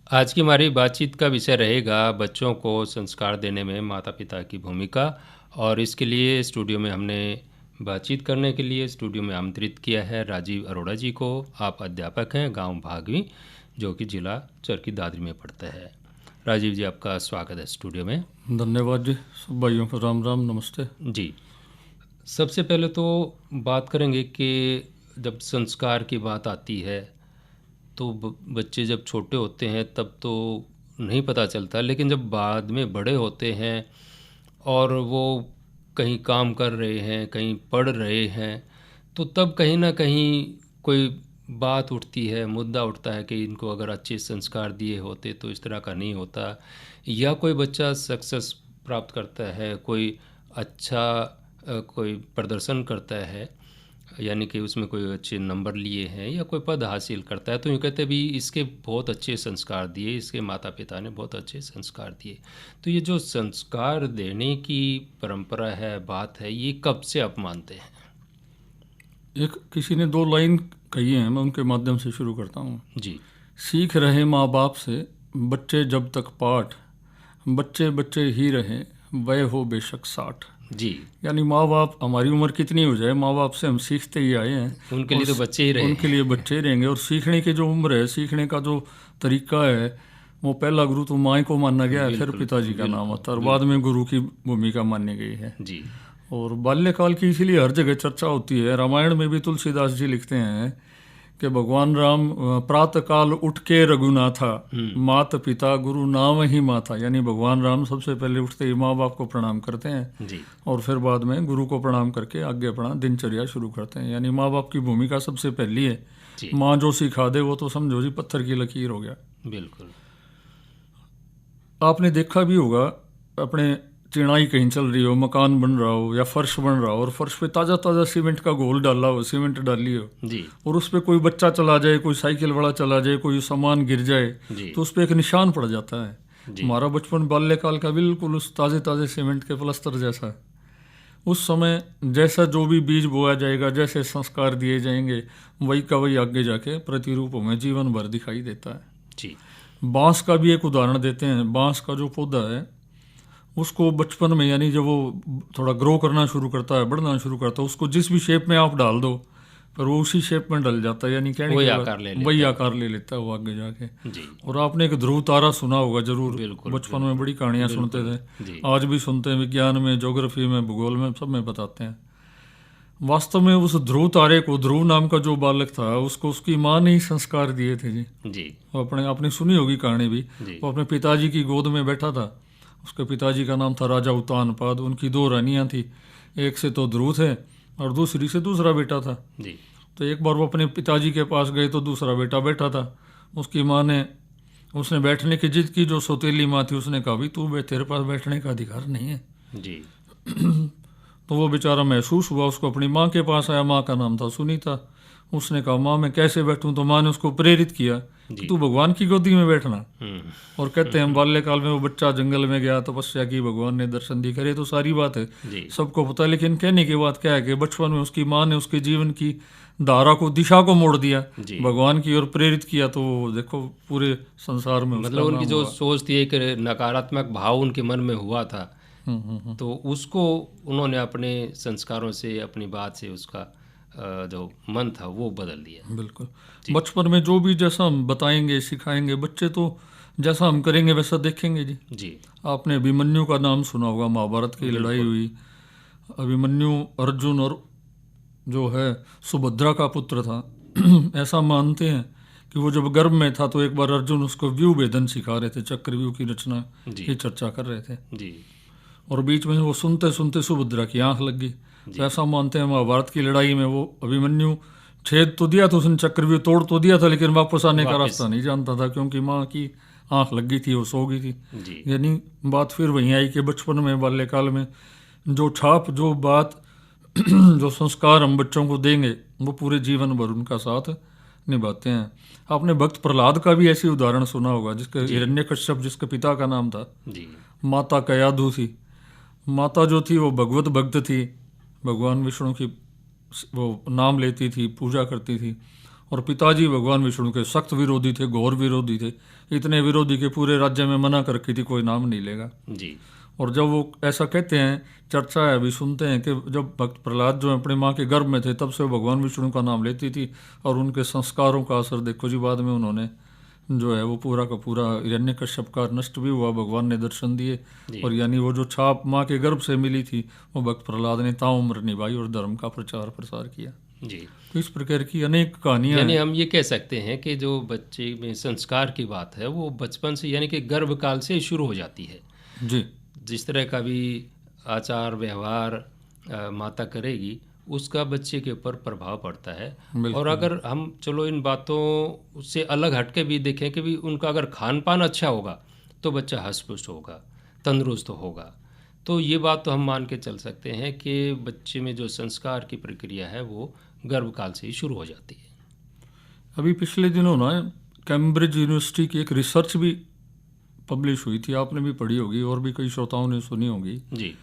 आज की हमारी बातचीत का विषय रहेगा बच्चों को संस्कार देने में माता पिता की भूमिका। और इसके लिए स्टूडियो में हमने बातचीत करने के लिए स्टूडियो में आमंत्रित किया है राजीव अरोड़ा जी को। आप अध्यापक हैं गांव भागवी, जो कि जिला चरखी दादरी में पड़ता है। राजीव जी, आपका स्वागत है स्टूडियो में। धन्यवाद जी। सब भाइयों को राम राम, नमस्ते जी, सबसे पहले तो बात करेंगे कि जब संस्कार की बात आती है तो बच्चे जब छोटे होते हैं तब तो नहीं पता चलता, लेकिन जब बाद में बड़े होते हैं और वो कहीं काम कर रहे हैं, कहीं पढ़ रहे हैं, तो तब कहीं ना कहीं कोई बात उठती है, मुद्दा उठता है कि इनको अगर अच्छे संस्कार दिए होते तो इस तरह का नहीं होता। या कोई बच्चा सक्सेस प्राप्त करता है, कोई अच्छा कोई प्रदर्शन करता है, यानी कि उसमें कोई अच्छे नंबर लिए हैं या कोई पद हासिल करता है, तो यूँ कहते हैं भी इसके बहुत अच्छे संस्कार दिए, इसके माता पिता ने बहुत अच्छे संस्कार दिए। तो ये जो संस्कार देने की परंपरा है, बात है, ये कब से आप मानते हैं? एक किसी ने दो लाइन कही है, मैं उनके माध्यम से शुरू करता हूँ। जी। सीख रहे माँ बाप से बच्चे जब तक पाठ, बच्चे बच्चे ही रहे वह हो बेशक 60। जी, यानी माँ बाप, हमारी उम्र कितनी हो जाए, माँ बाप से हम सीखते ही आए हैं। उनके लिए तो बच्चे ही रहे उनके हैं। लिए बच्चे ही रहेंगे। और सीखने की जो उम्र है, सीखने का जो तरीका है, वो पहला गुरु तो माँ को माना गया है, फिर बिल्कुल पिताजी का नाम बिल्कुल आता है, और बाद में गुरु की भूमिका मानी गई है। जी। और बाल्यकाल की इसीलिए हर जगह चर्चा होती है। रामायण में भी तुलसीदास जी लिखते हैं कि भगवान राम प्रातः काल उठ के रघुनाथा, मात पिता गुरु नाम ही माता। यानी भगवान राम सबसे पहले उठते ही माँ बाप को प्रणाम करते हैं जी। और फिर बाद में गुरु को प्रणाम करके आगे अपना दिनचर्या शुरू करते हैं। यानी माँ बाप की भूमिका सबसे पहली है। जी, माँ जो सिखा दे वो तो समझो जी पत्थर की लकीर हो गया। बिल्कुल। आपने देखा भी होगा, अपने चिनाई कहीं चल रही हो, मकान बन रहा हो या फर्श बन रहा हो, और फर्श पे ताज़ा ताज़ा सीमेंट का घोल डाला हो, सीमेंट डाली हो, जी। और उस पर कोई बच्चा चला जाए, कोई साइकिल वाला चला जाए, कोई सामान गिर जाए, जी। तो उस पर एक निशान पड़ जाता है। जी। हमारा बचपन बाल्यकाल का बिल्कुल उस ताज़े ताज़े सीमेंट के प्लस्तर जैसा है। उस समय जैसा जो भी बीज बोया जाएगा, जैसे संस्कार दिए जाएंगे, वही का वही आगे जाके प्रतिरूप में जीवन भर दिखाई देता है। जी। बांस का भी एक उदाहरण देते हैं। बांस का जो पौधा है, उसको बचपन में, यानी जब वो थोड़ा ग्रो करना शुरू करता है, बढ़ना शुरू करता है, उसको जिस भी शेप में आप डाल दो, पर वो उसी शेप में डल जाता है। यानी कहने वही के आकार ले बाद लेता वही है। आकार ले लेता है वो आगे जाके। जी। और आपने एक ध्रुव तारा सुना होगा जरूर, बिल्कुल बचपन में बड़ी कहानियां सुनते थे, जी। आज भी सुनते हैं। विज्ञान में, ज्योग्राफी में, भूगोल में, सब में बताते हैं। वास्तव में उस ध्रुव तारे को, ध्रुव नाम का जो बालक था, उसको उसकी माँ ने ही संस्कार दिए थे जी। जी। वो अपने, आपने सुनी होगी कहानी भी। जी। वो अपने पिताजी की गोद में बैठा था। उसके पिताजी का नाम था राजा उतानपाद। उनकी दो रानियां थी, एक से तो ध्रुव थे और दूसरी से दूसरा बेटा था। जी। तो एक बार वो अपने पिताजी के पास गए तो दूसरा बेटा बैठा था। उसकी माँ ने, उसने बैठने की जिद की। जो सौतेली माँ थी उसने कहा, भी तू तेरे पास बैठने का अधिकार नहीं है। जी। तो वो बेचारा महसूस हुआ, उसको अपनी माँ के पास आया। माँ का नाम था सुनीता। उसने कहा, माँ मैं कैसे बैठूं? तो माँ ने उसको प्रेरित किया कि तू भगवान की गोदी में बैठना। और कहते हैं बाल्यकाल में वो बच्चा जंगल में गया, तपस्या की, भगवान ने दर्शन दिखाए। तो सारी बात है, जी। सबको पता है। लेकिन कहने की बात क्या है कि बचपन में उसकी माँ ने उसके जीवन की धारा को, दिशा को मोड़ दिया, जी। भगवान की ओर प्रेरित किया। तो देखो पूरे संसार में उसका मतलब उनकी नाम जो हुआ। सोच थी, एक नकारात्मक भाव उनके मन में हुआ था, तो उसको उन्होंने अपने संस्कारों से, अपनी बात से उसका जो मन था वो बदल दिया। बिल्कुल। बचपन में जो भी जैसा हम बताएंगे, सिखाएंगे, बच्चे तो जैसा हम करेंगे वैसा देखेंगे जी। जी। आपने अभिमन्यु का नाम सुना होगा, महाभारत की लड़ाई हुई। अभिमन्यु अर्जुन और जो है सुभद्रा का पुत्र था। ऐसा मानते हैं कि वो जब गर्भ में था तो एक बार अर्जुन उसको व्यूह भेदन सिखा रहे थे, चक्रव्यूह की रचना की चर्चा कर रहे थे, जी। और बीच में वो सुनते सुनते सुभद्रा की आंख लग गई। तो ऐसा मानते हैं महाभारत की लड़ाई में वो अभिमन्यु छेद तो दिया था उसने, चक्रव्यूह तोड़ तो दिया था, लेकिन वापस आने का रास्ता नहीं जानता था, क्योंकि माँ की आंख लग गई थी, वो सो गई थी। जी। यानी बात फिर वहीं आई कि बचपन में, बाल्यकाल में जो छाप, जो बात जो संस्कार हम बच्चों को देंगे, वो पूरे जीवन भर उनका साथ निभाते हैं। आपने भक्त प्रहलाद का भी ऐसी उदाहरण सुना होगा, जिसके हिरण्यकश्यप, जिसके पिता का नाम था, जी। माता कयाधु थी। माता जो थी वो भगवत भक्त थी, भगवान विष्णु की वो नाम लेती थी, पूजा करती थी। और पिताजी भगवान विष्णु के सख्त विरोधी थे, घोर विरोधी थे, इतने विरोधी के पूरे राज्य में मना कर रखी थी कोई नाम नहीं लेगा। जी। और जब वो ऐसा कहते हैं, चर्चा है अभी सुनते हैं कि जब भक्त प्रहलाद जो अपने माँ के गर्भ में थे तब से वो भगवान विष्णु का नाम लेती थी, और उनके संस्कारों का असर देखो जी, बाद में उन्होंने जो है वो पूरा का पूरा हिरण्यकश्यप का नष्ट भी हुआ, भगवान ने दर्शन दिए, और यानी वो जो छाप माँ के गर्भ से मिली थी वो भक्त प्रहलाद ने ताउम्र निभाई और धर्म का प्रचार प्रसार किया जी। तो इस प्रकार की अनेक कहानियां यानी हैं। हम ये कह सकते हैं कि जो बच्चे में संस्कार की बात है वो बचपन से यानी कि गर्भकाल से शुरू हो जाती है। जी जिस तरह का भी आचार व्यवहार माता करेगी उसका बच्चे के ऊपर प्रभाव पड़ता है। और अगर हम चलो इन बातों से अलग हट के भी देखें कि भी उनका अगर खान पान अच्छा होगा तो बच्चा हष्ट-पुष्ट होगा, तंदुरुस्त होगा, तो ये बात तो हम मान के चल सकते हैं कि बच्चे में जो संस्कार की प्रक्रिया है वो गर्भकाल से ही शुरू हो जाती है। अभी पिछले दिनों ना कैम्ब्रिज यूनिवर्सिटी की एक रिसर्च भी पब्लिश हुई थी, आपने भी पढ़ी होगी और भी कई श्रोताओं ने सुनी होगी जी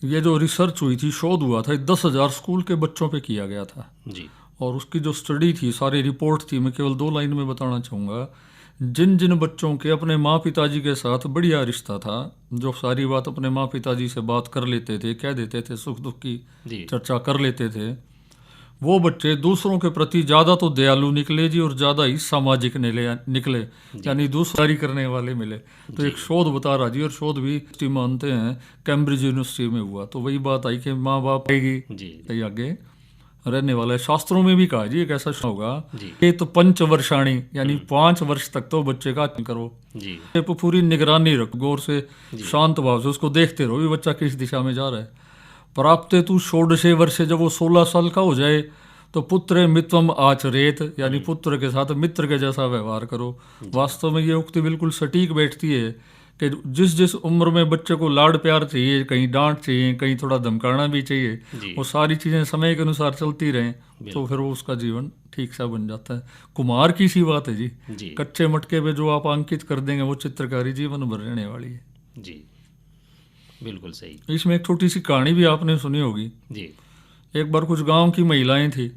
ये जो रिसर्च हुई थी, शोध हुआ था, 10,000 स्कूल के बच्चों पे किया गया था। जी और उसकी जो स्टडी थी, सारी रिपोर्ट थी, मैं केवल 2 लाइन में बताना चाहूँगा। जिन जिन बच्चों के अपने माँ पिताजी के साथ बढ़िया रिश्ता था, जो सारी बात अपने माँ पिताजी से बात कर लेते थे, कह देते थे, सुख दुख की चर्चा कर लेते थे, वो बच्चे दूसरों के प्रति ज़्यादा तो दयालु निकले जी, और ज़्यादा ही सामाजिक निकले, यानी दूसरी करने वाले मिले। तो एक शोध बता रहा जी, और शोध भी मानते हैं कैम्ब्रिज यूनिवर्सिटी में हुआ। तो वही बात आई कि माँ बाप आएगी कहीं आगे रहने वाला है। शास्त्रों में भी कहा जी एक ऐसा होगा ये तो पंचवर्षाणी, यानी 5 वर्ष तक तो बच्चे का करो जी, पूरी निगरानी रखो, गौर से शांत भाव से उसको देखते रहो भी बच्चा किस दिशा में जा रहा है। प्राप्ते तू 16 वर्ष, जब वो 16 साल का हो जाए तो पुत्र मित्रम आचरेत, यानी पुत्र के साथ मित्र के जैसा व्यवहार करो। वास्तव में ये उक्ति बिल्कुल सटीक बैठती है कि जिस जिस उम्र में बच्चे को लाड प्यार चाहिए, कहीं डांट चाहिए, कहीं थोड़ा धमकाना भी चाहिए, वो सारी चीज़ें समय के अनुसार चलती रहें तो फिर वो उसका जीवन ठीक सा बन जाता है। कुम्हार की सी बात है जी, कच्चे मटके पे जो आप अंकित कर देंगे वो चित्रकारी जीवन भर रहने वाली है जी। बिल्कुल सही। इसमें एक छोटी सी कहानी भी आपने सुनी होगी जी। एक बार कुछ गांव की महिलाएं थी,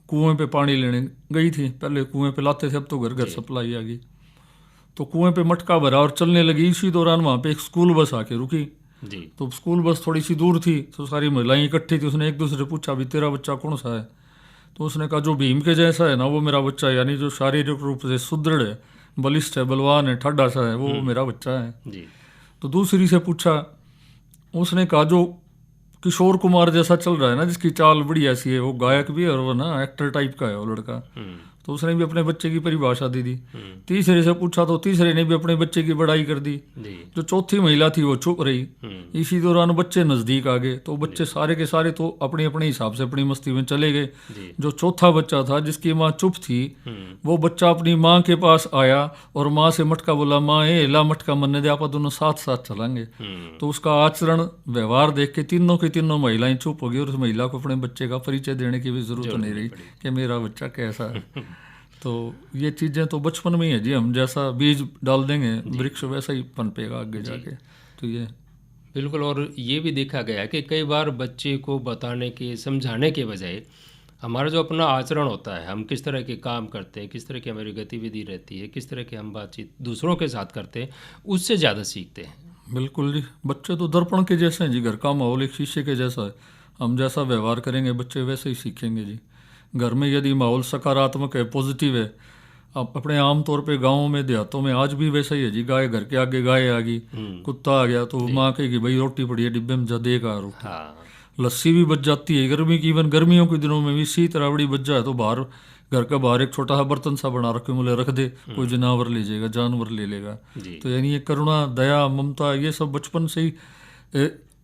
कुएं पे पानी लेने गई थी। पहले कुएं पे लाते थे, अब तो घर घर सप्लाई आ गई। तो कुएं पे मटका भरा और चलने लगी। इसी दौरान वहाँ पे एक स्कूल बस आके रुकी जी। तो स्कूल बस थोड़ी सी दूर थी, तो सारी महिलाएं इकट्ठी थी। उसने एक दूसरे से पूछा भी तेरा बच्चा कौन सा है? तो उसने कहा जो भीम के जैसा है ना वो मेरा बच्चा है, यानी जो शारीरिक रूप से सुदृढ़ है, बलिष्ठ है, बलवान है, ठड्डा सा है, वो मेरा बच्चा है जी। तो दूसरी से पूछा, उसने कहा जो किशोर कुमार जैसा चल रहा है ना, जिसकी चाल बड़ी ऐसी है, वो गायक भी है और वो ना एक्टर टाइप का है वो लड़का। तो उसने भी अपने बच्चे की परिभाषा दे दी। तीसरे से पूछा तो तीसरे ने भी अपने बच्चे की बड़ाई कर दी। जो चौथी महिला थी वो चुप रही। इसी दौरान बच्चे नजदीक आ गए तो बच्चे सारे के सारे तो अपने अपने हिसाब से अपनी मस्ती में चले गए। जो चौथा बच्चा था जिसकी माँ चुप थी, वो बच्चा अपनी माँ के पास आया और माँ से मटका बोला, माँ ए ला मटका मनने दे, आप दोनों साथ साथ चलेंगे। तो उसका आचरण व्यवहार देख के तीनों की तीनों महिलाएं चुप हो गई और उस महिला को अपने बच्चे का परिचय देने की भी जरूरत नहीं रही कि मेरा बच्चा कैसा है। तो ये चीज़ें तो बचपन में ही है जी, हम जैसा बीज डाल देंगे वृक्ष वैसा ही पनपेगा आगे जाके। तो ये बिल्कुल। और ये भी देखा गया है कि कई बार बच्चे को बताने के समझाने के बजाय हमारा जो अपना आचरण होता है, हम किस तरह के काम करते हैं, किस तरह की हमारी गतिविधि रहती है, किस तरह की हम बातचीत दूसरों के साथ करते हैं, उससे ज़्यादा सीखते हैं। बिल्कुल जी, बच्चे तो दर्पण के जैसे हैं जी, घर का माहौल एक शीशे के जैसा है, हम जैसा व्यवहार करेंगे बच्चे वैसे ही सीखेंगे जी। घर में यदि माहौल सकारात्मक है, पॉजिटिव है, अब अपने आम तौर पे गाँवों में देहातों में आज भी वैसा ही है जी। गाय घर के आगे गाय आ गई, कुत्ता आ गया तो माँ कहेगी भाई रोटी पड़ी है डिब्बे में, जा देगा रोटी। लस्सी भी बच जाती है गर्मी की, इवन गर्मियों के दिनों में भी शीत रावड़ी बच जाए तो बाहर घर का बाहर एक छोटा सा बर्तन सा बना रखे, मुझे रख दे, कोई जनावर ले जाएगा, जानवर ले लेगा। तो यानी ये करुणा, दया, ममता, ये सब बचपन से ही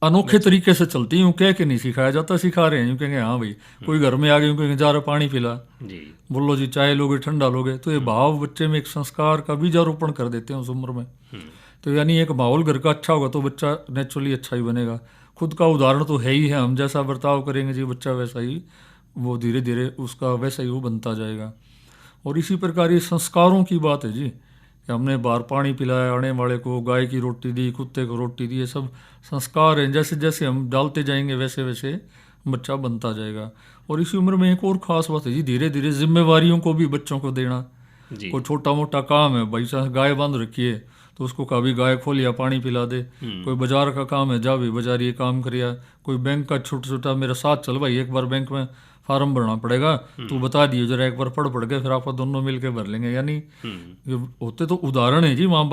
अनोखे तरीके से चलती है। यूँ कह के नहीं सिखाया जाता, सिखा रहे हैं। यूँ कहेंगे हाँ भाई, कोई घर में आ गए यूँ कहेंगे जा रहा पानी पिला, बोलो जी चाय लोगे, ठंडा लोगे। तो ये भाव बच्चे में एक संस्कार का बीजारोपण कर देते हैं उस उम्र में। तो यानी एक माहौल घर का अच्छा होगा तो बच्चा नेचुरली अच्छा ही बनेगा। खुद का उदाहरण तो है ही है, हम जैसा बर्ताव करेंगे जी बच्चा वैसा ही, वो धीरे धीरे उसका वैसा ही वो बनता जाएगा। और इसी प्रकार ये संस्कारों की बात है जी, हमने बाहर पानी पिलाया, आने वाले को गाय की रोटी दी, कुत्ते को रोटी दी, ये सब संस्कार हैं। जैसे जैसे हम डालते जाएंगे वैसे वैसे बच्चा बनता जाएगा। और इसी उम्र में एक और ख़ास बात है जी, धीरे धीरे जिम्मेवारियों को भी बच्चों को देना। जी। कोई छोटा मोटा काम है, भाई साहब गाय बांध रखी है तो उसको कभी गाय खोल या पानी पिला दे। कोई बाजार का काम है, जा भी बाजार ये काम करिया। कोई बैंक का छोटा छोटा, मेरा साथ चल भाई, एक बार बैंक में फार्म भरना पड़ेगा, तू बता दियो जरा, एक बार पढ़ के फिर आप दोनों मिल के भर लेंगे। यानी ये होते तो उदाहरण है जी माँ बाप